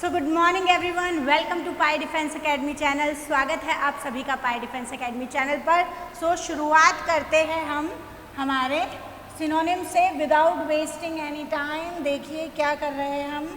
So good morning everyone, welcome to Pi Defence Academy channel. स्वागत है आप सभी का पाई डिफेंस एकेडमी चैनल पर। सो शुरुआत करते हैं हम हमारे सिनोनिम से विदाउट वेस्टिंग एनी टाइम। देखिए क्या कर रहे हैं हम,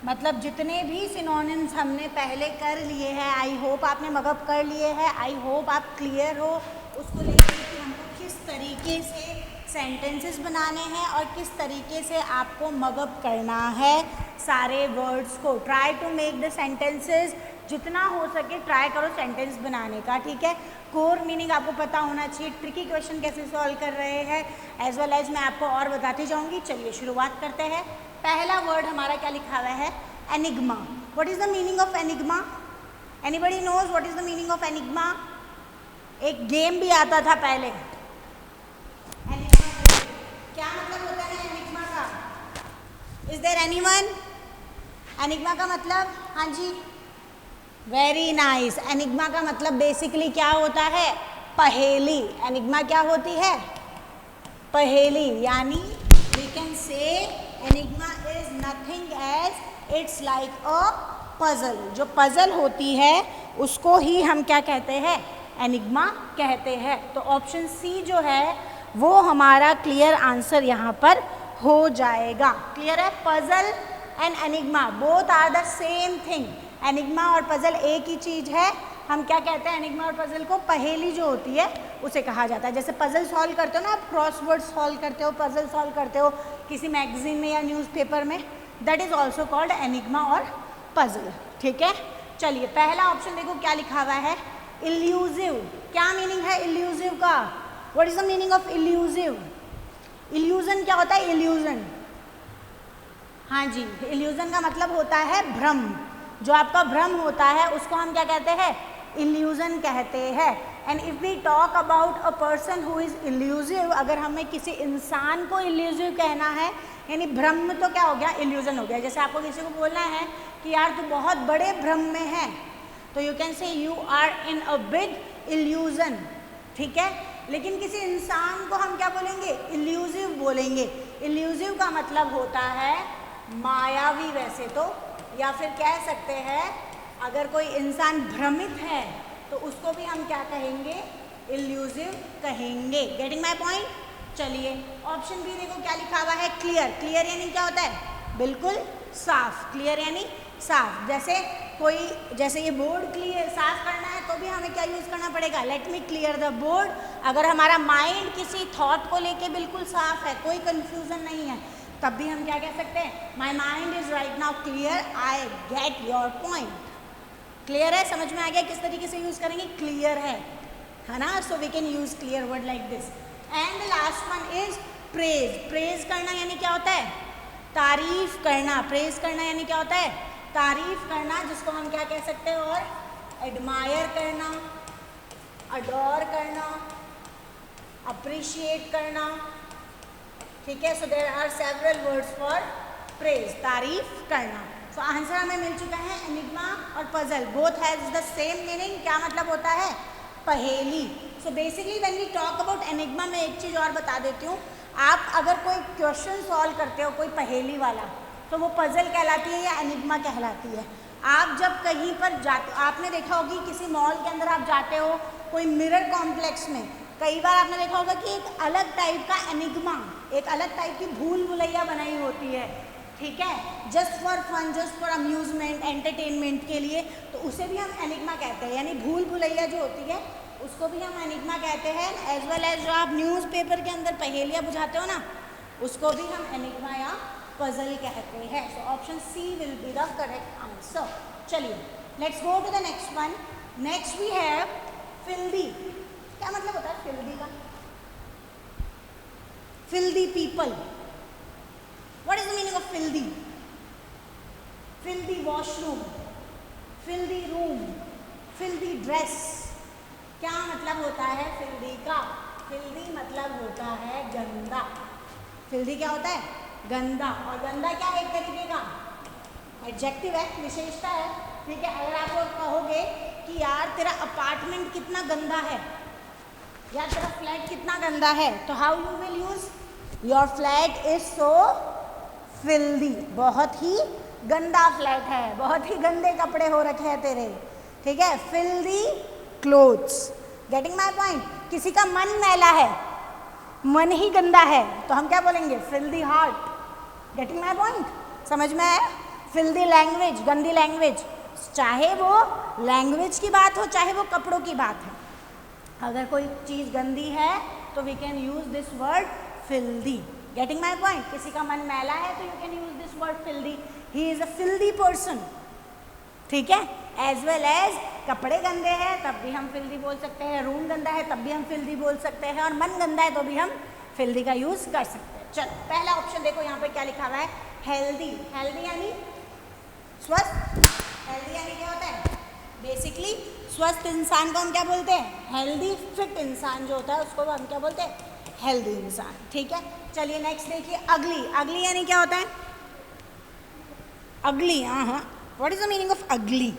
मतलब जितने भी सिनोनिम्स हमने पहले कर लिए हैं, आई होप आपने मगअप कर लिए हैं, आई होप आप क्लियर हो उसको लेकर कि हमको किस तरीके से सेंटेंसेस बनाने हैं और किस तरीके से आपको मगअप करना है सारे वर्ड्स को। Try to make the sentences, जितना हो सके ट्राई करो सेंटेंस बनाने का, ठीक है। कोर मीनिंग आपको पता होना चाहिए, ट्रिकी क्वेश्चन कैसे सॉल्व कर रहे हैं एज वेल एज मैं आपको और बताती जाऊंगी। चलिए शुरुआत करते हैं। पहला वर्ड हमारा क्या लिखा हुआ है? Enigma. What is the meaning of enigma? Anybody knows what is the meaning of enigma? एक गेम भी आता था पहले, क्या मतलब होता है एनिग्मा का? Is there anyone? एनिग्मा का मतलब, हाँ जी, वेरी नाइस। एनिग्मा का मतलब बेसिकली क्या होता है? पहेली। एनिग्मा क्या होती है? पहेली। यानी we can say enigma is nothing as it's like a puzzle. जो पजल होती है उसको ही हम क्या कहते हैं? एनिग्मा कहते हैं। तो ऑप्शन सी जो है वो हमारा क्लियर आंसर यहाँ पर हो जाएगा। क्लियर है? Puzzle and enigma both are the same thing. Enigma और पजल एक ही चीज़ है। हम क्या कहते हैं एनिग्मा और पजल को? पहेली जो होती है उसे कहा जाता है। जैसे पजल सॉल्व करते हो ना आप, क्रॉसवर्ड सॉल्व करते हो, पजल सॉल्व करते हो किसी मैगजीन में या न्यूज़पेपर में, that is also called enigma और पजल, ठीक है। चलिए पहला ऑप्शन देखो क्या लिखा हुआ है? इल्यूजिव। क्या मीनिंग है इल्यूजिव का? What is the meaning of illusive? Illusion क्या होता है? इल्यूजन, हाँ जी, इल्यूजन का मतलब होता है भ्रम। जो आपका भ्रम होता है उसको हम क्या कहते हैं? इल्यूजन कहते हैं। And if we talk about a person who is illusive, अगर हमें किसी इंसान को इल्यूजिव कहना है, यानी भ्रम तो क्या हो गया? इल्यूजन हो गया। जैसे आपको किसी को बोलना है कि यार तू बहुत बड़े भ्रम में है, तो you can say you are in a big illusion, ठीक है। लेकिन किसी इंसान को हम क्या बोलेंगे? इल्यूजिव बोलेंगे। इल्यूजिव का मतलब होता है मायावी वैसे तो, या फिर कह सकते हैं अगर कोई इंसान भ्रमित है तो उसको भी हम क्या कहेंगे? इल्यूजिव कहेंगे। Getting my point? चलिए ऑप्शन बी देखो क्या लिखा हुआ है? क्लियर। क्लियर यानी क्या होता है? बिल्कुल साफ। क्लियर यानी साफ। जैसे ये बोर्ड क्लियर साफ करना है तो भी हमें क्या यूज करना पड़ेगा? Let me clear the board. अगर हमारा माइंड किसी थॉट को लेके बिल्कुल साफ है, कोई कंफ्यूजन नहीं है, तब भी हम क्या कह सकते हैं? My mind is right now clear, I get your point. Clear है? समझ में आ गया किस तरीके से यूज करेंगे? क्लियर है ना? So we can use clear word like this. And the last one is praise. Praise करना यानी क्या होता है? तारीफ करना। प्रेज करना यानी क्या होता है? तारीफ करना, जिसको हम क्या कह सकते हैं? और एडमायर करना, अडोर करना, अप्रिशिएट करना, ठीक है। So there are several words for praise, तारीफ करना। सो आंसर हमें मिल चुका है एनिग्मा और puzzle, both has the same meaning. क्या मतलब होता है? पहेली। So basically when we talk about enigma, मैं एक चीज़ और बता देती हूँ। आप अगर कोई क्वेश्चन सॉल्व करते हो कोई पहेली वाला, तो वो पजल कहलाती है या एनिग्मा कहलाती है। आप जब कहीं पर जाते, आपने देखा होगी किसी मॉल के अंदर आप जाते हो, कोई मिरर कॉम्प्लेक्स में, कई बार आपने देखा होगा कि एक अलग टाइप का एनिग्मा, एक अलग टाइप की भूल भुलैया बनाई होती है, ठीक है, just for fun, just for amusement, entertainment के लिए, तो उसे भी हम एनिग्मा कहते हैं। यानी भूल भुलैया जो होती है उसको भी हम एनिग्मा कहते हैं। एज वेल एज जो आप न्यूज़पेपर के अंदर पहेलियाँ बुझाते हो ना, उसको भी हम एनिग्मा या पजल कहते हैं। So option C will be the correct answer. चलिए let's go to the next one. Next we have filthy. क्या मतलब होता है फिल्दी का? Filthy people. What is the meaning of filthy? Filthy washroom, filthy room, filthy dress. क्या मतलब होता है फिल्दी का? फिल्दी मतलब होता है गंदा। फिल्दी क्या होता है? गंदा। और गंदा क्या है? एक तरीके का एडजेक्टिव है, विशेषता है, ठीक है। अगर आप कहोगे कि यार तेरा अपार्टमेंट कितना गंदा है, यार तेरा फ्लैट कितना गंदा है, तो how you will use? Your flat is so filthy, बहुत ही गंदा फ्लैट है, बहुत ही गंदे कपड़े हो रखे हैं तेरे, ठीक है, filthy clothes. Getting my point? किसी का मन मैला है, मन ही गंदा है, तो हम क्या बोलेंगे? Filthy heart. Getting my point? समझ में आया? फिल्दी लैंग्वेज, गंदी लैंग्वेज, चाहे वो लैंग्वेज की बात हो चाहे वो कपड़ों की बात है, अगर कोई चीज़ गंदी है तो we can use this word filthy. Getting my point? किसी का मन मैला है तो you can use this word filthy, he is a filthy person, ठीक है। एज वेल एज कपड़े गंदे हैं तब भी हम फिल्दी बोल सकते हैं, रूम गंदा है तब भी हम फिल्दी बोल सकते हैं, और मन गंदा है तो भी हम फिल्दी का यूज कर सकते हैं। चलो पहला ऑप्शन देखो यहाँ पे क्या लिखा हुआ है, हेल्दी। हेल्दी यानी स्वस्थ। हेल्दी यानी क्या होता है? बेसिकली स्वस्थ इंसान को हम क्या बोलते हैं? हेल्दी। फिट इंसान जो होता है उसको हम क्या बोलते हैं? हेल्दी इंसान, ठीक है। चलिए नेक्स्ट देखिए, अगली। अगली यानी क्या होता है? अगली, हाँ हाँ, what is the meaning of अगली?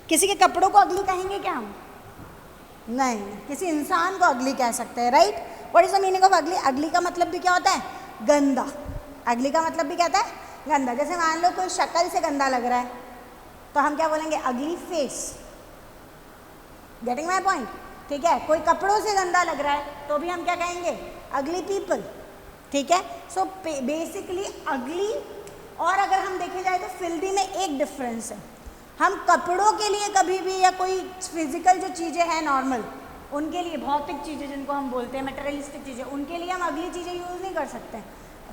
किसी के कपड़ों को अगली कहेंगे क्या हम? नहीं, किसी इंसान को अगली कह सकते हैं, right. What is the meaning of अगली? अगली का मतलब भी क्या होता है? गंदा। अगली का मतलब भी क्या होता है? गंदा। जैसे मान लो कोई शक्ल से गंदा लग रहा है तो हम क्या बोलेंगे? अगली फेस। Getting my point? ठीक है। कोई कपड़ों से गंदा लग रहा है तो भी हम क्या कहेंगे? अगली पीपल, ठीक है। सो बेसिकली अगली और अगर हम देखे जाए तो फिल्दी में एक डिफरेंस है। हम कपड़ों के लिए कभी भी या कोई फिजिकल जो चीज़ें हैं नॉर्मल, उनके लिए, भौतिक चीज़ें जिनको हम बोलते हैं, मटेरियलिस्टिक चीज़ें, उनके लिए हम अगली चीज़ें यूज़ नहीं कर सकते।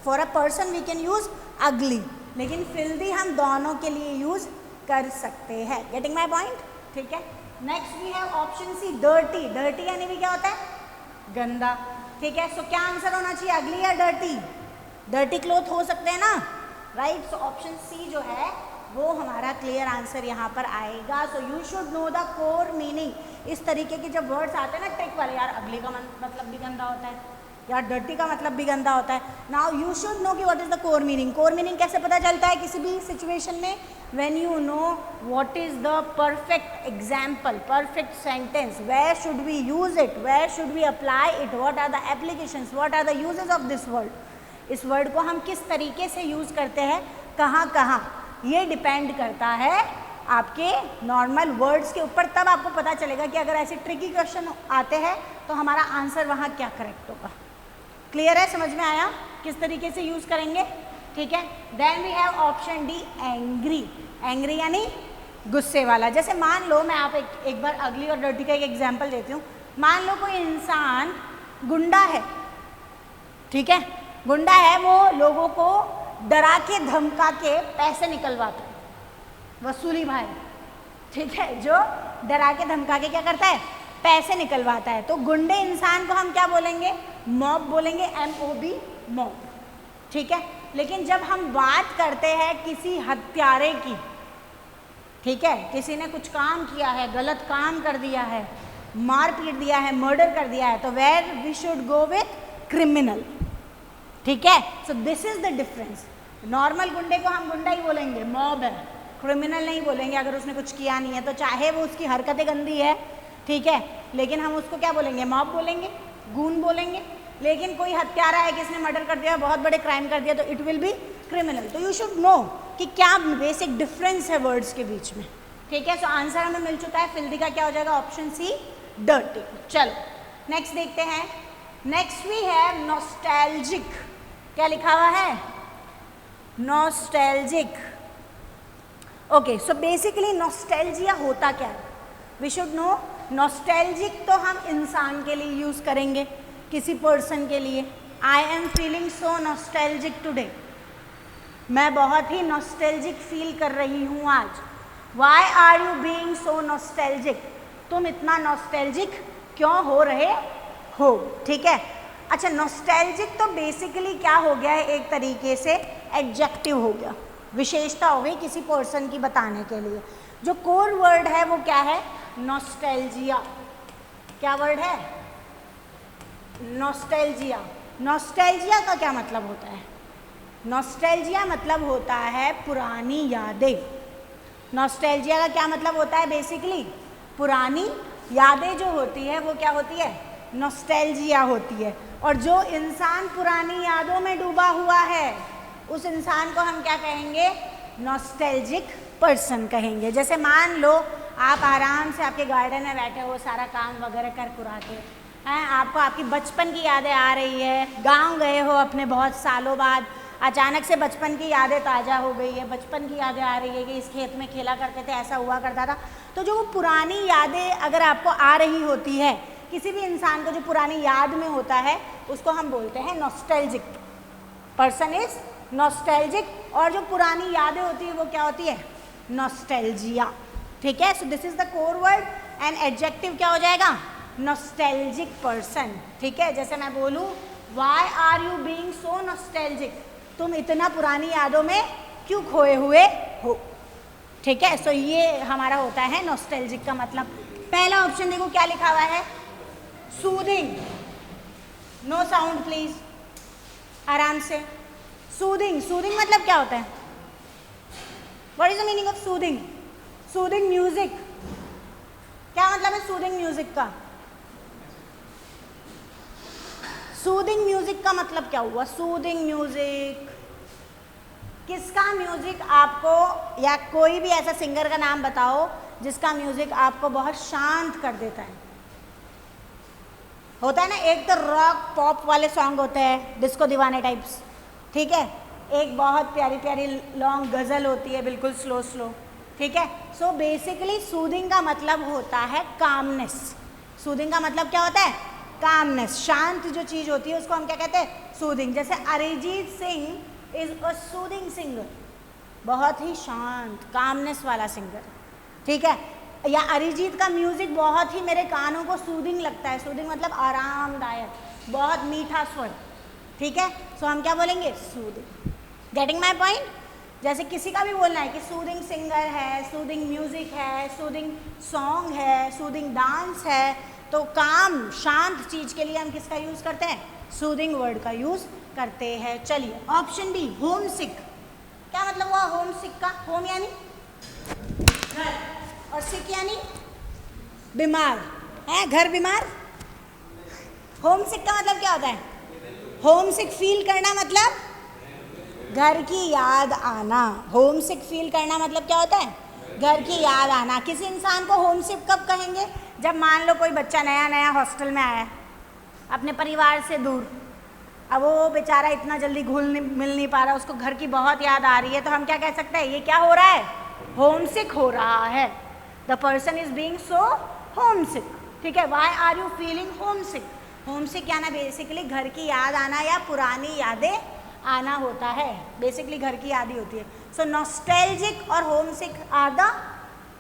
For a person we can use ugly, लेकिन फिल्दी हम दोनों के लिए यूज़ कर सकते हैं। Getting my point? ठीक है। Next we have option C, dirty. Dirty यानी भी क्या होता है? गंदा, ठीक है। सो क्या आंसर होना चाहिए? अगली या डर्टी? डर्टी क्लोथ हो सकते हैं ना, राइट। सो ऑप्शन सी जो है वो हमारा क्लियर आंसर यहाँ पर आएगा। सो you should know the core meaning. इस तरीके के जब वर्ड्स आते हैं ना ट्रिक वाले, यार अगली का मतलब भी गंदा होता है, यार डर्टी का मतलब भी गंदा होता है। नाउ यू शुड नो कि what is the core meaning. Core meaning कैसे पता चलता है किसी भी सिचुएशन में? When you know what is the perfect example, perfect sentence, where should we use it, where should we apply it, what are the applications, what are the uses of this word. इस word को हम किस तरीके से use करते हैं, कहाँ कहाँ, ये डिपेंड करता है आपके नॉर्मल वर्ड्स के ऊपर। तब आपको पता चलेगा कि अगर ऐसे ट्रिकी क्वेश्चन आते हैं तो हमारा आंसर वहाँ क्या करेक्ट होगा। क्लियर है? समझ में आया किस तरीके से यूज करेंगे? ठीक है। Then we have option D, angry. Angry यानी गुस्से वाला। जैसे मान लो, मैं आप एक बार अगली और डर्टी का एक एग्जाम्पल देती हूँ। मान लो कोई इंसान गुंडा है, ठीक है, गुंडा है, वो लोगों को डरा के धमका के पैसे निकलवाता है, वसूली भाई, ठीक है, जो डरा के धमका के क्या करता है? पैसे निकलवाता है। तो गुंडे इंसान को हम क्या बोलेंगे? मॉब बोलेंगे, MOB, मॉब, ठीक है। लेकिन जब हम बात करते हैं किसी हत्यारे की, ठीक है, किसी ने कुछ काम किया है, गलत काम कर दिया है, मार पीट दिया है, मर्डर कर दिया है, तो where we should go with criminal, ठीक है। So this is the difference. Normal गुंडे को हम गुंडा ही बोलेंगे, मॉब है, क्रिमिनल नहीं बोलेंगे अगर उसने कुछ किया नहीं है, तो चाहे वो उसकी हरकतें गंदी है, ठीक है, लेकिन हम उसको क्या बोलेंगे? मॉब बोलेंगे, गून बोलेंगे। लेकिन कोई हत्यारा है, किसने मर्डर कर दिया, बहुत बड़े क्राइम कर दिया, तो इट विल बी क्रिमिनल। तो यू शुड नो कि क्या बेसिक डिफरेंस है वर्ड्स के बीच में, ठीक है। सो आंसर हमें मिल चुका है, फिल्दी का क्या हो जाएगा? Option C, dirty. चलो नेक्स्ट देखते हैं। Next we have nostalgic. क्या लिखा हुआ है? Nostalgic. Okay, so basically nostalgia होता क्या है? We should know. नॉस्टैल्जिक तो हम इंसान के लिए यूज करेंगे, किसी पर्सन के लिए। I am feeling so nostalgic today. मैं बहुत ही नॉस्टैल्जिक फील कर रही हूँ आज। Why are you being so nostalgic? तुम इतना नॉस्टैल्जिक क्यों हो रहे हो, ठीक है। अच्छा, नॉस्टैल्जिक तो बेसिकली क्या हो गया है? एक तरीके से एडजेक्टिव हो गया, विशेषता हो गई किसी पर्सन की बताने के लिए। जो कोर वर्ड है वो क्या है? नॉस्टैल्जिया। क्या वर्ड है? नॉस्टैल्जिया। नॉस्टैल्जिया का क्या मतलब होता है? नॉस्टैल्जिया मतलब होता है पुरानी यादें। नॉस्टैल्जिया का क्या मतलब होता है? बेसिकली पुरानी यादें जो होती है वो क्या होती है? नॉस्टैल्जिया होती है। और जो इंसान पुरानी यादों में डूबा हुआ है उस इंसान को हम क्या कहेंगे? नॉस्टैल्जिक पर्सन कहेंगे। जैसे मान लो आप आराम से आपके गार्डन में बैठे हो, सारा काम वगैरह कर कुरा के हैं, आपको आपकी बचपन की यादें आ रही है, गांव गए हो अपने बहुत सालों बाद, अचानक से बचपन की यादें ताज़ा हो गई है, बचपन की यादें आ रही है कि इस खेत में खेला करते थे, ऐसा हुआ करता था। तो जो वो पुरानी यादें अगर आपको आ रही होती है, किसी भी इंसान को जो पुरानी याद में होता है, उसको हम बोलते हैं नॉस्टैल्जिक। Person is nostalgic. और जो पुरानी यादें होती है वो क्या होती है? नॉस्टैल्जिया। ठीक है, so this is the core word and adjective क्या हो जाएगा? Nostalgic person. ठीक है, जैसे मैं बोलूँ why are you being so nostalgic, तुम इतना पुरानी यादों में क्यों खोए हुए हो। ठीक है, सो ये हमारा होता है नॉस्टैल्जिक का मतलब। पहला ऑप्शन देखो क्या लिखा हुआ है, सूदिंग। नो साउंड प्लीज, आराम से। सूदिंग, सूदिंग मतलब क्या होता है? What is the meaning of soothing? Soothing music. क्या मतलब है सूदिंग म्यूजिक का? सूदिंग म्यूजिक का मतलब क्या हुआ? सूदिंग म्यूजिक, किसका म्यूजिक आपको, या कोई भी ऐसा सिंगर का नाम बताओ जिसका म्यूजिक आपको बहुत शांत कर देता है। होता है ना, एक तो रॉक पॉप वाले सॉन्ग होते हैं डिस्को दीवाने टाइप्स, ठीक है, एक बहुत प्यारी प्यारी लॉन्ग गज़ल होती है बिल्कुल स्लो स्लो। ठीक है, सो बेसिकली सूदिंग का मतलब होता है कामनेस। सूदिंग का मतलब क्या होता है? कामनेस। शांत जो चीज़ होती है उसको हम क्या कहते हैं? सूदिंग। जैसे Arijit Singh is a soothing singer, बहुत ही शांत कामनेस वाला सिंगर। ठीक है, या अरिजीत का म्यूजिक बहुत ही मेरे कानों को सूदिंग लगता है। सूदिंग मतलब आरामदायक, बहुत मीठा स्वर। ठीक है, सो हम क्या बोलेंगे? सूदिंग। Getting my point? जैसे किसी का भी बोलना है कि सूदिंग सिंगर है, सूदिंग म्यूजिक है, सूदिंग सॉन्ग है, सूदिंग डांस है, तो काम शांत चीज़ के लिए हम किसका यूज़ करते हैं? सूदिंग वर्ड का यूज़ करते हैं। चलिए ऑप्शन बी, होम सिक। क्या मतलब हुआ होम सिक का? होम यानी घर, और सिक यानी बीमार है, घर बीमार। होम सिक का मतलब क्या होता है? होम सिक फील करना मतलब घर की याद आना। होम सिक फील करना मतलब क्या होता है? घर की याद आना। किसी इंसान को होम सिक कब कहेंगे? जब मान लो कोई बच्चा नया नया हॉस्टल में आया है, अपने परिवार से दूर, अब वो बेचारा इतना जल्दी मिल नहीं पा रहा, उसको घर की बहुत याद आ रही है, तो हम क्या कह सकते हैं? ये क्या हो रहा है? होम सिक हो रहा है। The person is being so homesick. ठीक है, why are you feeling homesick? Homesick यानी बेसिकली घर की याद आना या पुरानी यादें आना होता है। बेसिकली घर की याद ही होती है। सो नॉस्टैल्जिक और homesick are the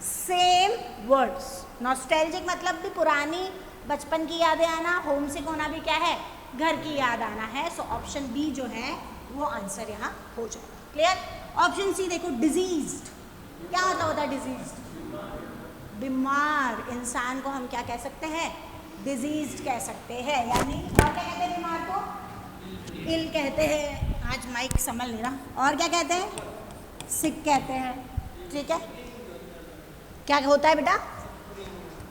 same words. Nostalgic मतलब भी पुरानी बचपन की यादें आना, होम सिक होना भी क्या है? घर की याद आना है। सो ऑप्शन बी जो है वो आंसर यहाँ हो जाएगा। क्लियर? ऑप्शन सी देखो, डिजीज्ड। क्या मतलब होता है डिजीज्ड? बीमार इंसान को हम क्या कह सकते हैं? डिजीज्ड कह सकते हैं। यानी और क्या कहते हैं बीमार को? इल कहते हैं। आज माइक संभल नहीं रहा। और क्या कहते हैं? सिक कहते हैं। ठीक है, क्या होता है बेटा?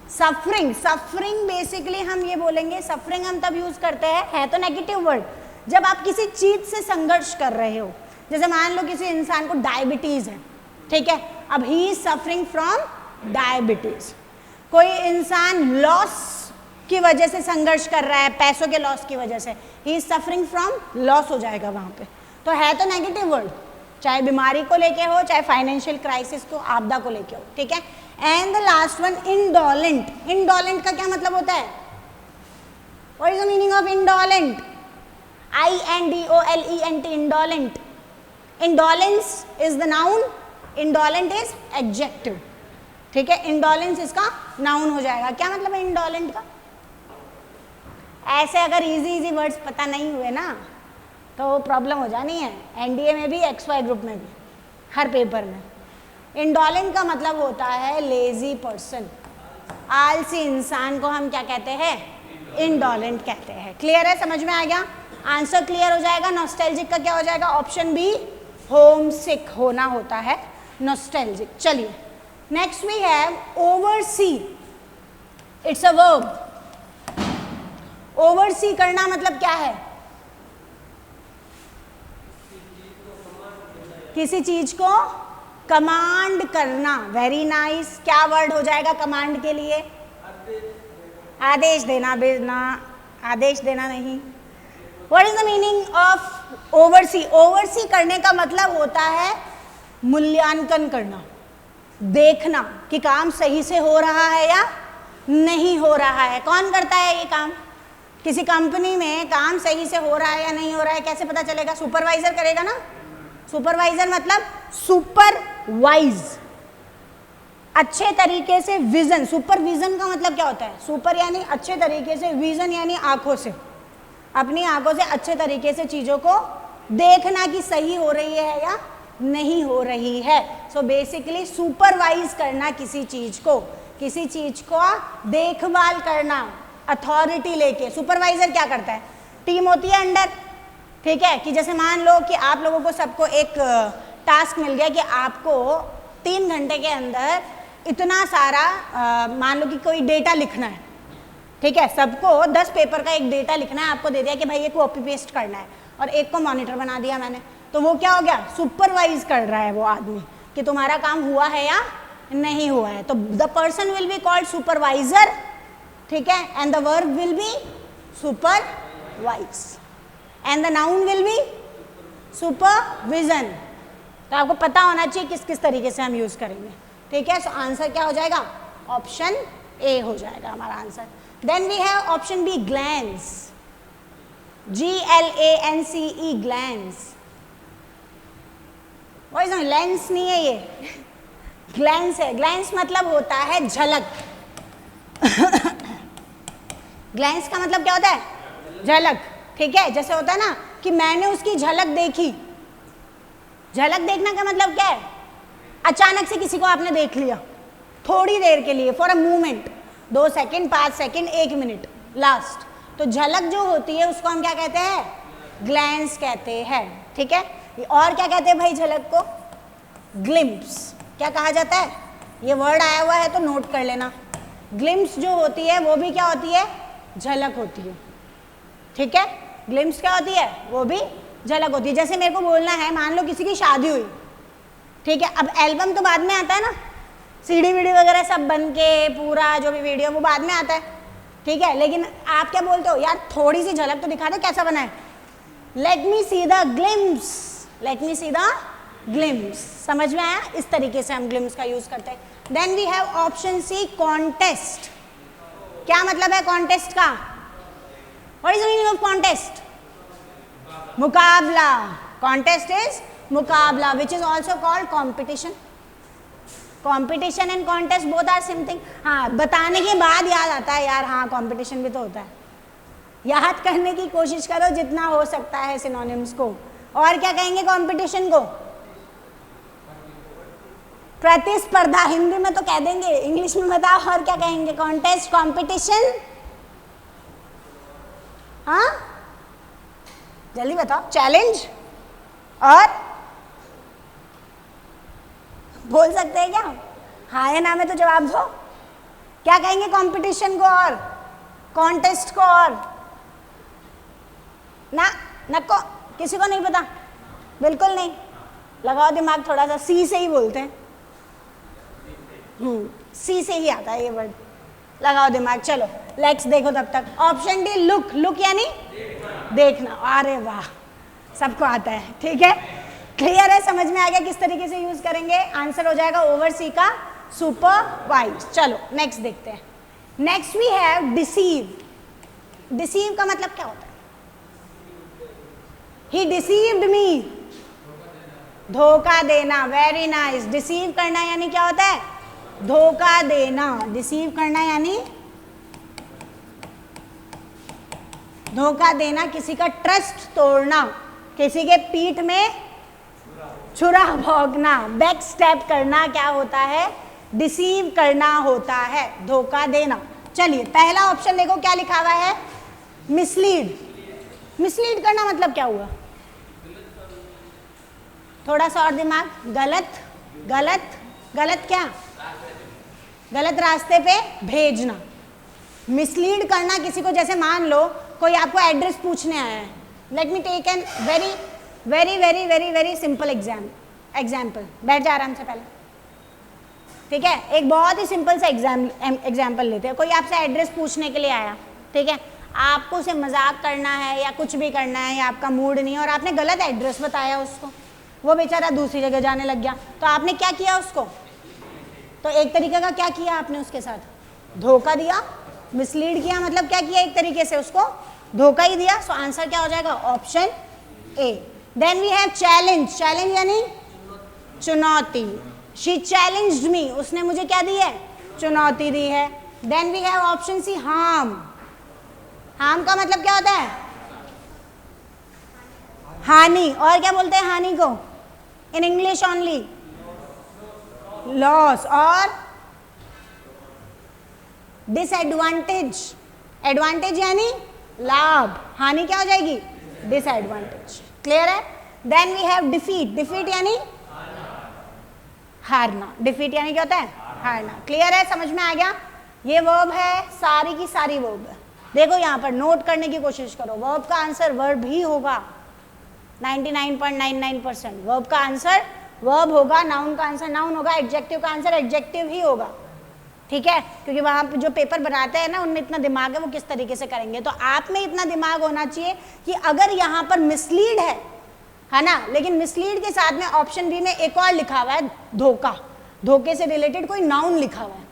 सफरिंग। सफरिंग बेसिकली हम ये बोलेंगे, सफरिंग हम तब यूज करते हैं, है तो नेगेटिव वर्ड, जब आप किसी चीज से संघर्ष कर रहे हो। जैसे मान लो किसी इंसान को डायबिटीज है, ठीक है, अब he is suffering from diabetes. कोई इंसान लॉस की वजह से संघर्ष कर रहा है, पैसों के लॉस की वजह से, he is suffering from loss हो जाएगा वहां पे। तो है तो नेगेटिव वर्ड, चाहे बीमारी को लेके हो, चाहे फाइनेंशियल क्राइसिस को, आपदा को लेके हो। ठीक है, and the last one, indolent. Indolent का क्या मतलब होता है? What is the meaning of indolent? INDOLENT, indolent. Indolence is the noun, indolent is adjective. ठीक है, इंडोलेंस इसका नाउन हो जाएगा। क्या मतलब है इंडोलेंट का? ऐसे अगर इजी इजी वर्ड्स पता नहीं हुए ना तो प्रॉब्लम हो जानी है, NDA में भी, XY ग्रुप में भी, हर पेपर में। इंडोलेंट का मतलब होता है लेजी पर्सन। आलसी इंसान को हम क्या कहते हैं? इंडोलेंट कहते हैं। क्लियर है? समझ में आ गया? आंसर क्लियर हो जाएगा। नॉस्टैल्जिक का क्या हो जाएगा? ऑप्शन बी, होम सिक होना होता है नॉस्टैल्जिक। चलिए next we have oversee. It's a verb. Oversee करना मतलब क्या है? किसी चीज को कमांड करना, वेरी नाइस। क्या वर्ड हो जाएगा कमांड के लिए? आदेश देना, भेजना, आदेश देना नहीं। What is the meaning of oversee? Oversee करने का मतलब होता है मूल्यांकन करना, देखना कि काम सही से हो रहा है या नहीं हो रहा है। कौन करता है ये काम? किसी कंपनी में काम सही से हो रहा है या नहीं हो रहा है कैसे पता चलेगा? सुपरवाइजर करेगा ना। सुपरवाइजर मतलब सुपरवाइज, अच्छे तरीके से विजन। सुपरविजन का मतलब क्या होता है? सुपर यानी अच्छे तरीके से, विजन यानी आंखों से, अपनी आंखों से अच्छे तरीके से चीजों को देखना कि सही हो रही है या नहीं हो रही है। सो बेसिकली सुपरवाइज करना किसी चीज को, किसी चीज को देखभाल करना, अथॉरिटी लेके। सुपरवाइजर क्या करता है? टीम होती है अंडर, ठीक है, कि जैसे मान लो कि आप लोगों को सबको एक टास्क मिल गया कि आपको 3 घंटे के अंदर इतना सारा मान लो कि कोई डेटा लिखना है, ठीक है, सबको 10 पेपर का एक डेटा लिखना है, आपको दे दिया कि भाई ये कॉपी पेस्ट करना है, और एक को मॉनिटर बना दिया मैंने, तो वो क्या हो गया? सुपरवाइज कर रहा है वो आदमी कि तुम्हारा काम हुआ है या नहीं हुआ है। तो the person will be called supervisor, ठीक है, and the verb will be supervise and the noun will be supervision. तो आपको पता होना चाहिए किस किस तरीके से हम यूज करेंगे, ठीक है। सो आंसर क्या हो जाएगा? ऑप्शन ए हो जाएगा हमारा आंसर। Then we have option B, glance, GLANCE, glance. Lens नहीं है ये, ग्लैंस है। ग्लैंस मतलब होता है झलक। ग्लैंस का मतलब क्या होता है? झलक, ठीक है। जैसे होता है ना कि मैंने उसकी झलक देखी। झलक देखना का मतलब क्या है? अचानक से किसी को आपने देख लिया थोड़ी देर के लिए, for a movement, 2 second, 5 second, 1 minute last. तो झलक जो होती है उसको हम क्या कहते हैं? ग्लैंस कहते हैं, ठीक है। और क्या कहते हैं भाई झलक को? ग्लिम्प्स। क्या कहा जाता है? ये वर्ड आया हुआ है तो नोट कर लेना। ग्लिम्प्स जो होती है वो भी क्या होती है? झलक होती है, ठीक है। ग्लिम्प्स क्या होती है? वो भी झलक होती है। जैसे मेरे को बोलना है, मान लो किसी की शादी हुई, ठीक है, अब एल्बम तो बाद में आता है ना, सीडी वीडी वगैरह सब बन के पूरा जो भी वीडियो वो बाद में आता है, ठीक है, लेकिन आप क्या बोलते हो? यार थोड़ी सी झलक तो दिखा दो कैसा बना है, let me see the glimpse, let me see the glimpse. समझ में आया? इस तरीके से हम ग्लिम्स का यूज करते हैं। Then we have option C, contest. क्या मतलब है कॉन्टेस्ट का? What is the meaning of contest? मुकाबला। कॉन्टेस्ट इज मुकाबला, which is also called competition. Competition and contest both are same thing. हाँ, बताने के बाद याद आता है यार, हाँ कॉम्पिटिशन भी तो होता है। याद करने की कोशिश करो जितना हो सकता है सिनोनिम्स को। और क्या कहेंगे कंपटीशन को? प्रतिस्पर्धा। हिंदी में तो कह देंगे, इंग्लिश में बताओ और क्या कहेंगे? कॉन्टेस्ट, कंपटीशन, हाँ जल्दी बताओ। चैलेंज, और बोल सकते हैं क्या? हाँ या ना में तो जवाब दो। क्या कहेंगे कंपटीशन को और कॉन्टेस्ट को? और ना नको, किसी को नहीं पता? बिल्कुल नहीं। लगाओ दिमाग थोड़ा सा। सी से ही बोलते हैं, सी से ही आता है ये वर्ड। लगाओ दिमाग। चलो लेट्स देखो तब तक। Option D, look. लुक यानी देखना। अरे वाह, सबको आता है, ठीक है, क्लियर है, समझ में आ गया किस तरीके से यूज करेंगे। आंसर हो जाएगा ओवरसी का सुपरवाइज। चलो नेक्स्ट देखते हैं। Next we have deceive. Deceive का मतलब क्या होता है? ही डिसीव्ड मी, धोखा देना। Very nice. डिसीव करना यानी क्या होता है? धोखा देना। डिसीव करना यानी धोखा देना, किसी का ट्रस्ट तोड़ना, किसी के पीठ में छुरा भोंकना, बैक स्टेप करना क्या होता है? डिसीव करना होता है, धोखा देना। चलिए पहला ऑप्शन देखो क्या लिखा हुआ है? मिसलीड। मिसलीड करना मतलब क्या हुआ? थोड़ा सा और दिमाग। गलत, गलत, गलत क्या? गलत रास्ते पे भेजना। मिसलीड करना किसी को, जैसे मान लो कोई आपको एड्रेस पूछने आया है। Let me take an very very very very very simple exam. Example, बैठ जा आराम से पहले, ठीक है। एक बहुत ही सिंपल सा एग्जाम्पल लेते हैं। कोई आपसे एड्रेस पूछने के लिए आया, ठीक है, आपको उसे मजाक करना है या कुछ भी करना है या आपका मूड नहीं है और आपने गलत एड्रेस बताया उसको, वो बेचारा दूसरी जगह जाने लग गया, तो आपने क्या किया उसको? तो एक तरीके का क्या किया आपने उसके साथ? धोखा दिया, मिसलीड किया, मतलब क्या किया? एक तरीके से उसको धोखा ही दिया। सो आंसर क्या हो जाएगा? Option A. Then we have challenge. Challenge यानी चुनौती। शी चैलेंज्ड मी, उसने मुझे क्या दी है? चुनौती दी है। Then we have option C, harm. Harm का मतलब क्या होता है? हानि। और क्या बोलते हैं हानि को इन इंग्लिश ओनली? लॉस। और डिसएडवांटेज। एडवांटेज यानी लाभ, हानि क्या हो जाएगी? डिसएडवांटेज। क्लियर है? Then we have defeat. Defeat यानी हारना। डिफीट यानी क्या होता है? हारना। क्लियर है? समझ में आ गया? ये वर्ब है, सारी की सारी वर्ब है। देखो यहाँ पर नोट करने की कोशिश करो, वर्ब का आंसर वर्ब ही होगा 99.99%। वर्ब का आंसर वर्ब होगा, नाउन का आंसर नाउन होगा, एडजेक्टिव का आंसर एडजेक्टिव ही होगा, ठीक है। क्योंकि वहाँ पे जो पेपर बनाते हैं ना, उनमें इतना दिमाग है, वो किस तरीके से करेंगे। तो आप में इतना दिमाग होना चाहिए कि अगर यहाँ पर मिसलीड है ना, लेकिन मिसलीड के साथ में ऑप्शन बी में एक और लिखा हुआ है धोखा, धोखे से रिलेटेड कोई नाउन लिखा हुआ है।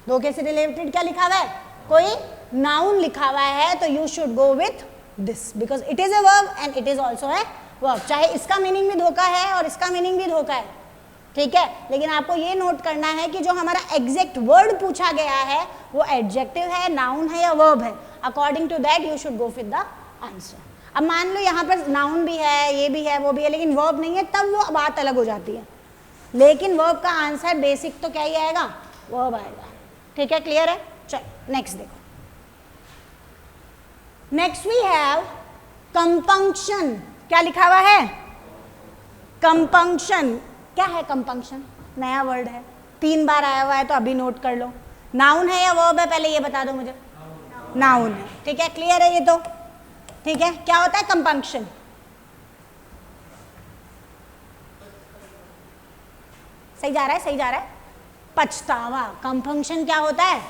धोखे से रिलेटेड क्या लिखा हुआ है? कोई नाउन लिखा हुआ है, तो you should go with this because it is a verb and it is also a verb. चाहे इसका मीनिंग भी धोखा है और इसका मीनिंग भी धोखा है, ठीक है, लेकिन आपको ये नोट करना है कि जो हमारा एग्जैक्ट वर्ड पूछा गया है वो एडजेक्टिव है, नाउन है या वर्ब है। According to that you should go with the answer. अब मान लो यहाँ पर नाउन भी है, ये भी है, वो भी है, लेकिन वर्ब नहीं है, तब वो बात अलग हो जाती है। लेकिन वर्ब का आंसर बेसिक तो क्या ही आएगा? वर्ब आएगा, ठीक है। क्लियर है? चलो नेक्स्ट देखो। Next we have compunction. क्या लिखा हुआ है? कंपंक्शन। क्या है कंपंक्शन? नया वर्ड है, 3 बार आया हुआ है, तो अभी नोट कर लो। नाउन है या वर्ब है? पहले ये बता दो मुझे। नाउन है, ठीक है। क्लियर है ये तो? ठीक है। क्या होता है कंपंक्शन? सही जा रहा है, सही जा रहा है। पछतावा। कंपंक्शन क्या होता है?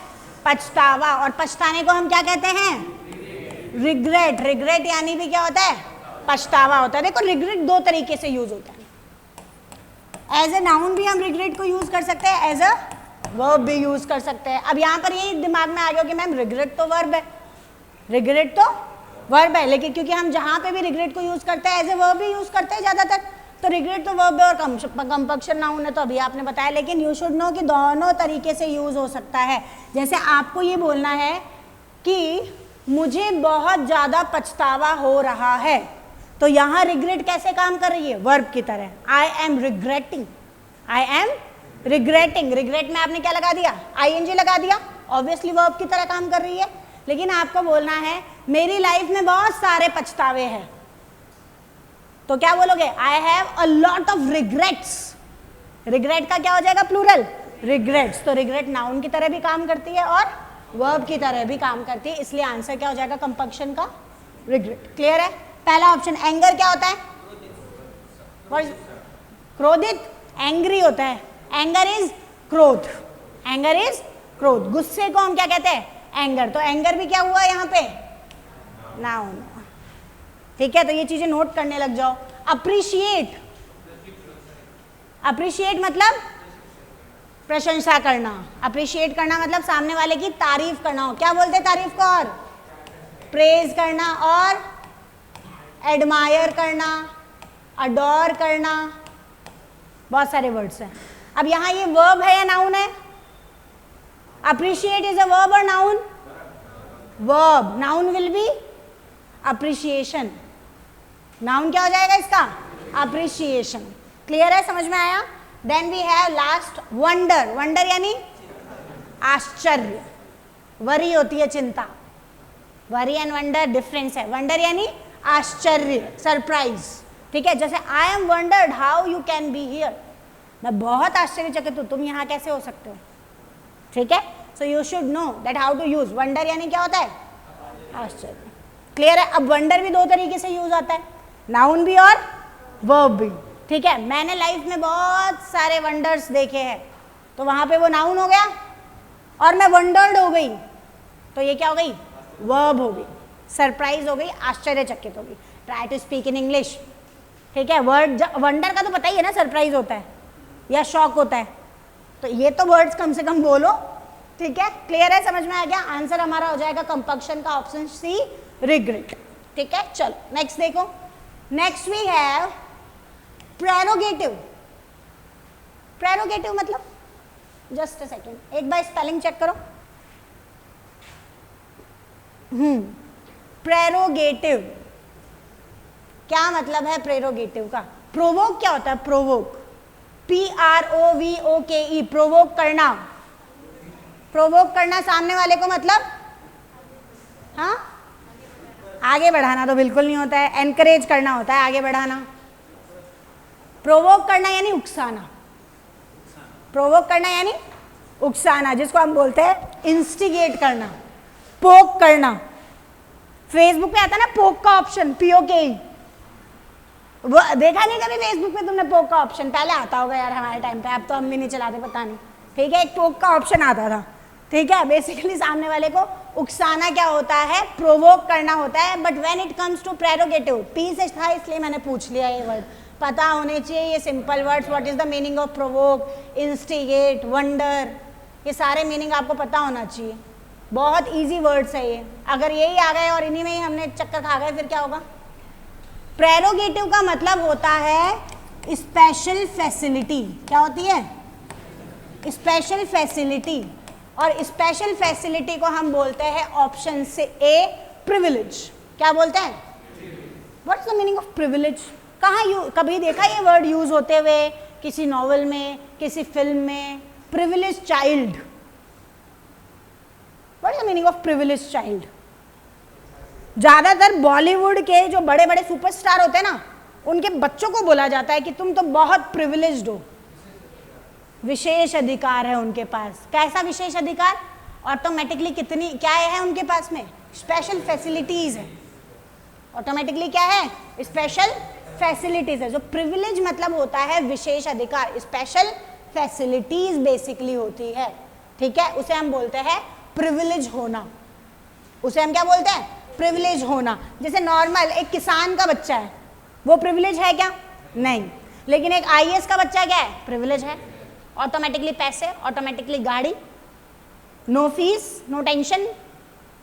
पछतावा। और पछताने को हम क्या कहते हैं? रिग्रेट। रिग्रेट यानी भी क्या होता है? पछतावा होता है। देखो रिग्रेट 2 तरीके से यूज होता है। एज ए नाउन भी हम रिग्रेट को यूज कर सकते हैं, एज अ वर्ब भी यूज कर सकते हैं। अब यहाँ पर यही दिमाग में आ गया कि मैम रिग्रेट तो वर्ब है, रिग्रेट तो वर्ब है, लेकिन क्योंकि हम जहाँ पे भी रिग्रेट को यूज करते हैं एज ए वर्ब भी यूज करते हैं ज्यादातर, तो रिग्रेट तो वर्ब है और कंपंक्शन नाउन है, तो अभी आपने बताया। लेकिन यू शुड नो कि दोनों तरीके से यूज हो सकता है। जैसे आपको ये बोलना है कि मुझे बहुत ज्यादा पछतावा हो रहा है, तो यहाँ रिग्रेट कैसे काम कर रही है? वर्ब की तरह। I am regretting, I am regretting. Regret में आपने क्या लगा दिया? आईएनजी लगा दिया, ऑब्वियसली वर्ब की तरह काम कर रही है। लेकिन आपको बोलना है मेरी लाइफ में बहुत सारे पछतावे हैं, तो क्या बोलोगे? I have a lot of regrets. Regret का क्या हो जाएगा? Plural, regrets. तो रिग्रेट नाउन की तरह भी काम करती है और वर्ब की तरह भी काम करती है, इसलिए आंसर क्या हो जाएगा कंपंक्शन का? रिग्रेट। क्लियर है? पहला ऑप्शन। एंगर क्या होता है? क्रोधित, एंग्री होता है। एंगर इज क्रोध, एंगर इज क्रोध। गुस्से को हम क्या कहते हैं? एंगर। तो एंगर भी क्या हुआ यहाँ पे? नाउन, ठीक है। तो ये चीजें नोट करने लग जाओ। अप्रिशिएट। अप्रिशिएट मतलब प्रशंसा करना। अप्रिशिएट करना मतलब सामने वाले की तारीफ करना हो। क्या बोलते हैं तारीफ को? और प्रेज करना, और एडमायर करना, अडोर करना, बहुत सारे वर्ड्स हैं। अब यहाँ ये वर्ब है या नाउन है? अप्रिशिएट इज अ वर्ब और noun? Verb. Noun will be appreciation. Noun क्या हो जाएगा इसका? अप्रिशिएशन। क्लियर है? समझ में आया? Then we have last wonder. Wonder यानी आश्चर्य। वरी होती है चिंता, वरी एंड वंडर डिफरेंस है। वंडर यानी आश्चर्य, सरप्राइज, ठीक है। जैसे I am wondered how you can be here, मैं बहुत आश्चर्यचकित हूँ, तुम यहाँ कैसे हो सकते हो, ठीक है। So you should know that how to use. Wonder यानी क्या होता है? आश्चर्य। क्लियर है? अब वंडर भी 2 तरीके से यूज आता है, नाउन भी और वर्ब भी। ठीक है, मैंने लाइफ में बहुत सारे वंडर्स देखे हैं, तो वहां पे वो नाउन हो गया, और मैं वंडर्ड हो गई तो ये क्या हो गई, वर्ब हो गई, सरप्राइज हो गई, आश्चर्यचकित हो गई। Try to speak in English. ठीक है, वर्ड वंडर का तो पता ही है ना, सरप्राइज होता है या शॉक होता है, तो ये तो वर्ड्स कम से कम बोलो। ठीक है, क्लियर है, समझ में आ गया? आंसर हमारा हो जाएगा कंपक्शन का ऑप्शन सी, रिग्रेट। ठीक है, चलो नेक्स्ट देखो। Next we have prerogative. Prerogative मतलब, जस्ट अ सेकेंड, एक बार स्पेलिंग चेक करो। प्रेरोगेटिव क्या मतलब है प्रेरोगेटिव का? प्रोवोक क्या होता है? प्रोवोक, PROVOKE, प्रोवोक करना। प्रोवोक करना सामने वाले को मतलब, हाँ, आगे बढ़ाना तो बिल्कुल नहीं होता है, एनकरेज करना होता है, आगे बढ़ाना। प्रोवोक करना यानी उकसाना, प्रोवोक करना यानी उकसाना, जिसको हम बोलते हैं इंस्टिगेट करना, पोक करना। फेसबुक पे आता है ना पोक का ऑप्शन, POKE, वो देखा नहीं कभी फेसबुक पे तुमने पोक का ऑप्शन? पहले आता होगा यार हमारे टाइम पे, अब तो हम भी नहीं चलाते, पता नहीं। ठीक है, एक पोक का ऑप्शन आता था। ठीक है, बेसिकली सामने वाले को उकसाना क्या होता है, प्रोवोक करना होता है। But when it comes to prerogative, P से था इसलिए मैंने पूछ लिया, ये वर्ड पता होने चाहिए, ये simple words. What is the meaning of provoke, instigate, wonder, ये सारे मीनिंग आपको पता होना चाहिए। बहुत ईजी वर्ड्स है ये, अगर यही आ गए और इन्हीं में ही हमने चक्कर खा गए फिर क्या होगा? प्रेरोगेटिव का मतलब होता है स्पेशल फैसिलिटी। क्या होती है? Special facility. और स्पेशल फैसिलिटी को हम बोलते हैं ऑप्शन से ए, प्रिविलेज। क्या बोलते हैं? What is the meaning of privilege? कहाँ कभी देखा ये वर्ड यूज होते हुए किसी नॉवल में, किसी फिल्म में? Privilege child, what is the meaning of privilege child? ज्यादातर बॉलीवुड के जो बड़े बड़े सुपरस्टार होते हैं ना, उनके बच्चों को बोला जाता है कि तुम तो बहुत प्रिविलेज्ड हो, विशेष अधिकार है उनके पास। कैसा विशेष अधिकार? ऑटोमेटिकली कितनी क्या है उनके पास में? स्पेशल फैसिलिटीज है। ऑटोमेटिकली क्या है? स्पेशल फैसिलिटीज है। जो प्रिविलेज मतलब होता है विशेष अधिकार, स्पेशल फैसिलिटीज बेसिकली होती है। ठीक है, उसे हम बोलते हैं प्रिविलेज होना। उसे हम क्या बोलते हैं? प्रिविलेज होना। जैसे नॉर्मल एक किसान का बच्चा है, वो प्रिविलेज है क्या? नहीं। लेकिन एक IAS का बच्चा क्या है? प्रिविलेज है। ऑटोमेटिकली पैसे, ऑटोमेटिकली गाड़ी, नो फीस, नो टेंशन,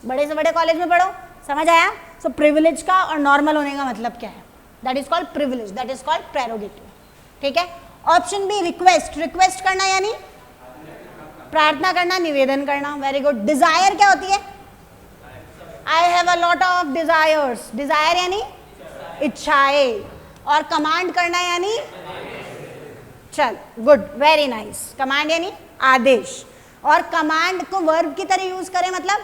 बड़े से बड़े कॉलेज में पढ़ो। समझ आया? सो प्रिविलेज का और नॉर्मल होने का मतलब क्या है? That is called privilege, that is called prerogative. ठीक है, ऑप्शन बी, रिक्वेस्ट। रिक्वेस्ट करना यानी प्रार्थना करना, निवेदन करना। Very good. डिजायर क्या होती है? I have a lot of desires. Desire यानी इच्छाएं। और कमांड करना यानी, चल गुड, वेरी नाइस। कमांड यानी आदेश। और कमांड को वर्ब की तरह यूज करें मतलब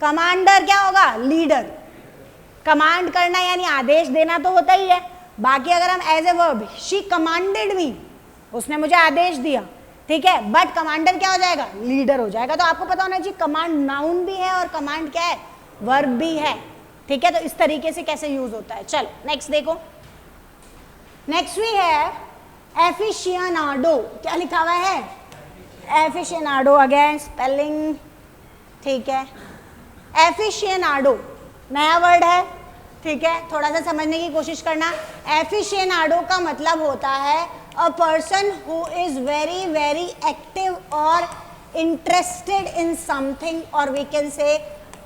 कमांडर क्या होगा? लीडर। कमांड करना यानी आदेश देना तो होता ही है। बाकी अगर हम as a verb, she commanded me, उसने मुझे आदेश दिया। ठीक है, बट कमांडर क्या हो जाएगा? लीडर हो जाएगा। तो आपको पता होना चाहिए कमांड नाउन भी है और कमांड क्या है? वर्ब भी है। ठीक है, तो इस तरीके से कैसे यूज होता है। चलो नेक्स्ट देखो। नेक्स्ट वी है एफिशिएनाडो। क्या लिखा हुआ है? एफिशिएनाडो। अगेन स्पेलिंग ठीक है। एफिशिएनाडो नया वर्ड है। ठीक है, थोड़ा सा समझने की कोशिश करना। एफिशिएनाडो का मतलब होता है a person who is very very active और इंटरेस्टेड इन समथिंग, और we can say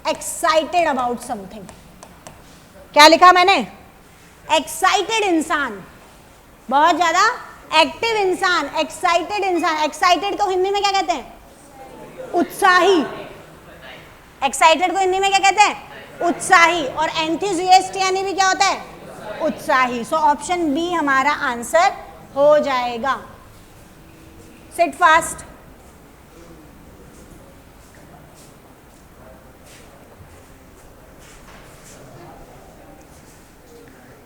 excited about something. क्या लिखा मैंने? एक्साइटेड इंसान, बहुत ज्यादा एक्टिव इंसान, एक्साइटेड इंसान। एक्साइटेड को हिंदी में क्या कहते हैं? उत्साही। एक्साइटेड को हिंदी में क्या कहते हैं? उत्साही। और एंथुसियास्ट यानी भी क्या होता है? उत्साही। सो ऑप्शन बी हमारा आंसर हो जाएगा। Sit fast.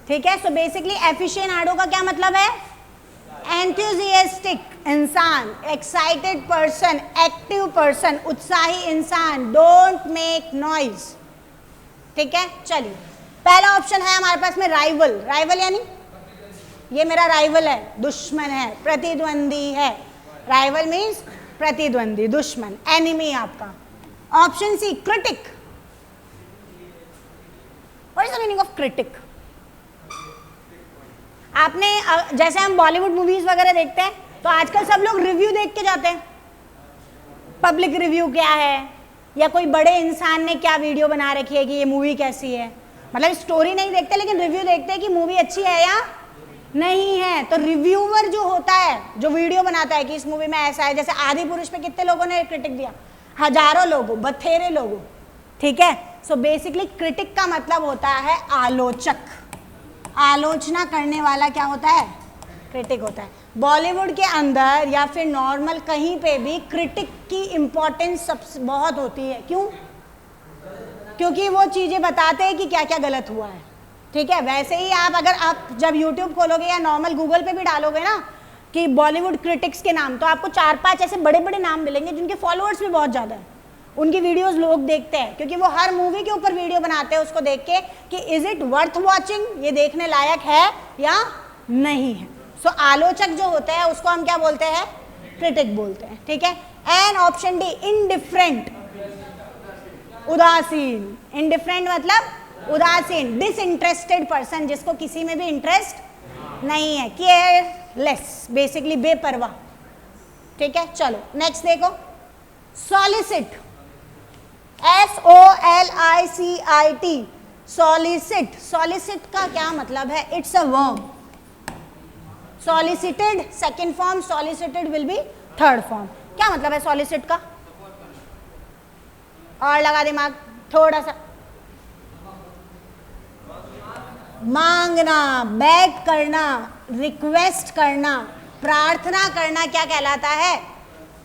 ठीक है, सो बेसिकली एफिशिएनाडो का क्या मतलब है? एंथुसियास्टिक इंसान, एक्साइटेड पर्सन, एक्टिव पर्सन, उत्साही इंसान। Don't make noise. ठीक है, चलिए पहला ऑप्शन है हमारे पास में राइवल। राइवल यानी ये मेरा राइवल है, दुश्मन है, प्रतिद्वंदी है। राइवल मीन्स प्रतिद्वंदी, दुश्मन, एनिमी आपका। Option C critic. What is the meaning of critic? आपने जैसे हम बॉलीवुड मूवीज वगैरह देखते हैं तो आजकल सब लोग रिव्यू देख के जाते हैं, पब्लिक रिव्यू क्या है, या कोई बड़े इंसान ने क्या वीडियो बना रखी है कि ये मूवी कैसी है। मतलब स्टोरी नहीं देखते लेकिन रिव्यू देखते हैं कि मूवी अच्छी है या नहीं है। तो रिव्यूअर जो होता है, जो वीडियो बनाता है कि इस मूवी में ऐसा है, जैसे आदि पुरुष पे कितने लोगों ने क्रिटिक दिया, हजारों लोगों, बथेरे लोगों, ठीक है। सो बेसिकली क्रिटिक का मतलब होता है आलोचक, आलोचना करने वाला क्या होता है, क्रिटिक होता है। बॉलीवुड के अंदर या फिर नॉर्मल कहीं पे भी क्रिटिक की इंपॉर्टेंस बहुत होती है। क्यों? क्योंकि वो चीज़ें बताते हैं कि क्या क्या गलत हुआ है, ठीक है। वैसे ही आप अगर आप जब यूट्यूब खोलोगे या नॉर्मल गूगल पे भी डालोगे ना कि बॉलीवुड क्रिटिक्स के नाम, तो आपको 4-5 ऐसे बड़े बड़े नाम मिलेंगे जिनके फॉलोअर्स भी बहुत ज़्यादा है। उनकी वीडियोस लोग देखते हैं क्योंकि वो हर मूवी के ऊपर वीडियो बनाते हैं उसको देख के कि इज इट वर्थ वॉचिंग, ये देखने लायक है या नहीं है। सो आलोचक जो होता है उसको हम क्या बोलते हैं, क्रिटिक बोलते हैं, ठीक है। एंड ऑप्शन डी इनडिफरेंट, उदासीन। इनडिफरेंट मतलब उदासीन, डिसइंटरेस्टेड पर्सन, जिसको किसी में भी इंटरेस्ट नहीं है, केयरलेस, बेसिकली बेपरवाह, ठीक है। चलो नेक्स्ट देखो, सॉलिसिट, SOLICIT, सॉलिसिट। सॉलिसिट का क्या मतलब है? It's a verb. Solicited second form, solicited will be third form. क्या मतलब है सॉलिसिट का? और लगा दिमाग थोड़ा सा। मांगना, बेग करना, रिक्वेस्ट करना, प्रार्थना करना क्या कहलाता है?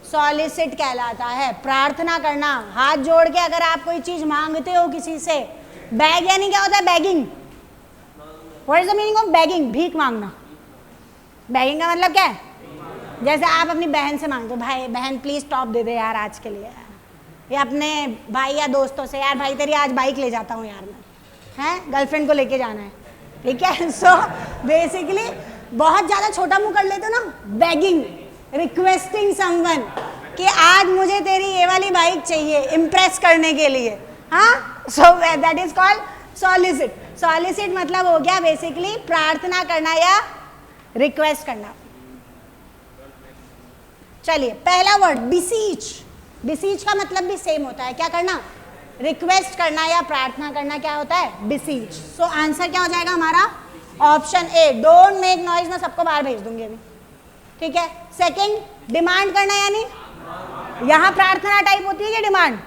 सॉलिसिट कहलाता है। प्रार्थना करना, हाथ जोड़ के अगर आप कोई चीज मांगते हो किसी से। बैग यानी क्या होता है? Bagging. What is the meaning of bagging? भीख मांगना। बैगिंग का मतलब क्या है? जैसे आप अपनी बहन से मांगते हो, भाई बहन प्लीज टॉप दे दे यार आज के लिए, या अपने भाई या दोस्तों से, यार भाई तेरी आज बाइक ले जाता हूँ यार मैं, हैं गर्लफ्रेंड को लेके जाना है, ठीक है। सो बेसिकली बहुत ज़्यादा छोटा मुंह कर लेते हो ना, बैगिंग, रिक्वेस्टिंग समवन कि आज मुझे तेरी ये वाली बाइक चाहिए इम्प्रेस करने के लिए, हाँ। So that is called solicit. Solicit मतलब हो गया बेसिकली प्रार्थना करना या रिक्वेस्ट करना। चलिए पहला वर्ड बिसीच। बिसीच का मतलब भी सेम होता है, क्या करना? रिक्वेस्ट करना या प्रार्थना करना क्या होता है? बिसीच। सो आंसर क्या हो जाएगा हमारा? Option A, don't make noise. मैं सबको बाहर भेज दूंगी अभी, ठीक है। सेकंड, डिमांड करना, यानी यहां प्रार्थना टाइप होती है कि डिमांड?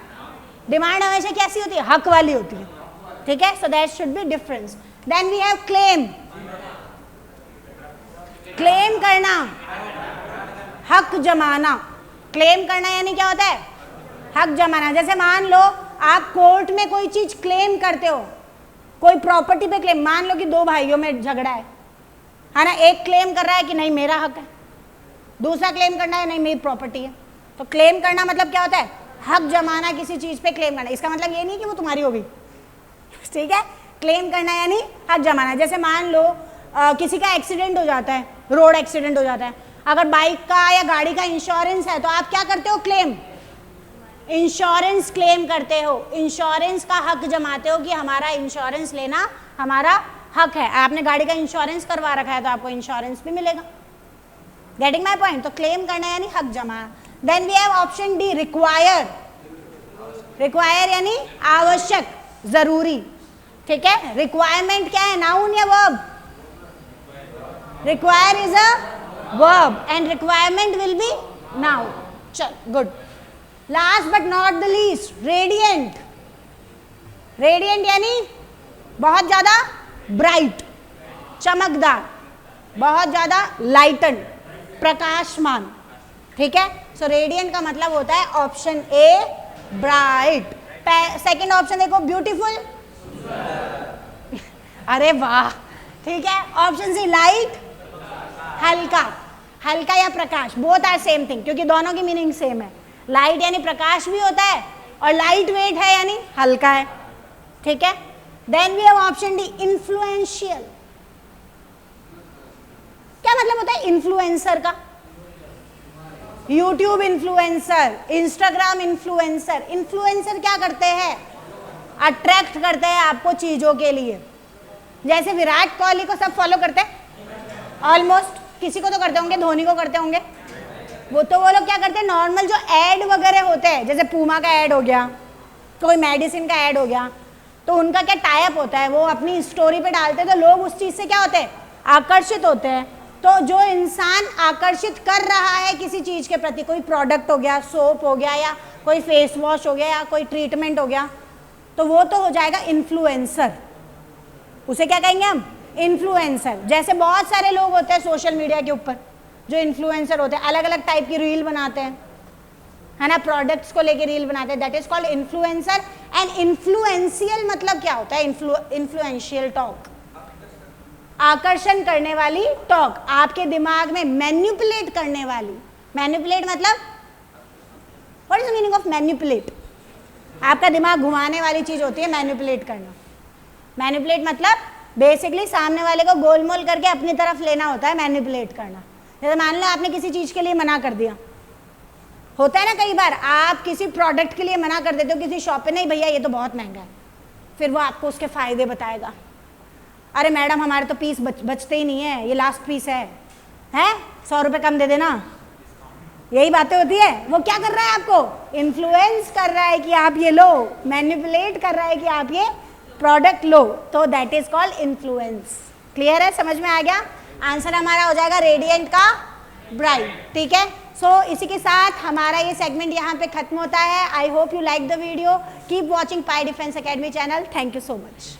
डिमांड हमेशा कैसी होती है? हक वाली होती है, ठीक है। So that should be difference. Then we have claim. Claim करना, हक जमाना। क्लेम करना यानी क्या होता है? हक जमाना। जैसे मान लो आप कोर्ट में कोई चीज क्लेम करते हो, कोई प्रॉपर्टी पे क्लेम, मान लो कि दो भाइयों में झगड़ा है ना, एक क्लेम कर रहा है कि नहीं मेरा हक है, दूसरा क्लेम करना है नहीं मेरी प्रॉपर्टी है। तो क्लेम करना मतलब क्या होता है? हक जमाना, किसी चीज पे क्लेम करना। इसका मतलब ये नहीं कि वो तुम्हारी होगी, ठीक है। क्लेम करना यानी हक जमाना। जैसे मान लो किसी का एक्सीडेंट हो जाता है, रोड एक्सीडेंट हो जाता है, अगर बाइक का या गाड़ी का इंश्योरेंस है तो आप क्या करते हो? क्लेम, इंश्योरेंस क्लेम करते हो, इंश्योरेंस का हक जमाते हो कि हमारा इंश्योरेंस लेना हमारा हक है। आपने गाड़ी का इंश्योरेंस करवा रखा है तो आपको इंश्योरेंस भी मिलेगा। Getting my point? तो क्लेम करना यानी हक जमा। Then we have option D, require. Require यानी आवश्यक, जरूरी, ठीक है। रिक्वायरमेंट क्या है? नाउन या verb? Require is a verb and requirement will be noun. चल good. Last but not the least, radiant. Radiant यानी बहुत ज्यादा ब्राइट, चमकदार, बहुत ज्यादा लाइटन, प्रकाशमान, ठीक है। सो रेडियंट का मतलब होता है option A, bright. Second option देखो, ब्यूटीफुल। अरे वाह, ठीक है। ऑप्शन सी, लाइट, हल्का। हल्का या प्रकाश, बोथ आर सेम थिंग, क्योंकि दोनों की मीनिंग सेम है। लाइट यानी प्रकाश भी होता है और लाइट वेट है यानी हल्का है, ठीक है। Then we have option D, influential. क्या मतलब होता है इन्फ्लुएंसर का? YouTube influencer, Instagram influencer. Influencer क्या करते हैं? अट्रैक्ट करते हैं आपको चीजों के लिए। जैसे विराट कोहली को सब फॉलो करते हैं ऑलमोस्ट, किसी को तो करते होंगे, धोनी को करते होंगे। वो लोग क्या करते हैं, नॉर्मल जो एड वगैरह होते हैं, जैसे पूमा का एड हो गया, कोई मेडिसिन का ऐड हो गया, तो उनका क्या टाइप होता है, वो अपनी स्टोरी पे डालते हैं, तो लोग उस चीज़ से क्या होते हैं, आकर्षित होते हैं। तो जो इंसान आकर्षित कर रहा है किसी चीज़ के प्रति, कोई प्रोडक्ट हो गया, सोप हो गया, या कोई फेस वॉश हो गया, या कोई ट्रीटमेंट हो गया, तो वो तो हो जाएगा इन्फ्लुएंसर। उसे क्या कहेंगे हम? इन्फ्लुएंसर। जैसे बहुत सारे लोग होते हैं सोशल मीडिया के ऊपर जो इन्फ्लुएंसर होते हैं, अलग अलग टाइप की रील बनाते हैं, है ना, प्रोडक्ट्स को लेके रील बनाते हैं, that is called influencer. And influential मतलब क्या होता है? इन्फ्लुएंशियल टॉक, आकर्षण करने वाली टॉक, आपके दिमाग में मैनिपुलेट करने वाली। मैनिपुलेट मतलब what is the meaning of manipulate? आपका दिमाग घुमाने वाली चीज होती है मैनिपुलेट करना। मैनिपुलेट मतलब बेसिकली सामने वाले को गोलमोल करके अपनी तरफ लेना होता है मैनिपुलेट करना। जैसे मान लो आपने किसी चीज के लिए मना कर दिया, होता है ना कई बार, आप किसी प्रोडक्ट के लिए मना कर देते हो किसी शॉप पे, नहीं भैया ये तो बहुत महंगा है, फिर वो आपको उसके फायदे बताएगा। अरे मैडम हमारे तो पीस बचते ही नहीं है, ये लास्ट पीस है 100 रुपये कम दे देना, यही बातें होती है। वो क्या कर रहा है? आपको इन्फ्लुएंस कर रहा है कि आप ये लो, मैनिपुलेट कर रहा है कि आप ये प्रोडक्ट लो, तो that is called influence. Clear है? समझ में आ गया? आंसर हमारा हो जाएगा रेडिएंट का ब्राइट। ठीक है, सो इसी के साथ हमारा ये सेगमेंट यहाँ पे खत्म होता है। I hope you like the video. Keep watching pi Defence Academy channel. Thank you so much.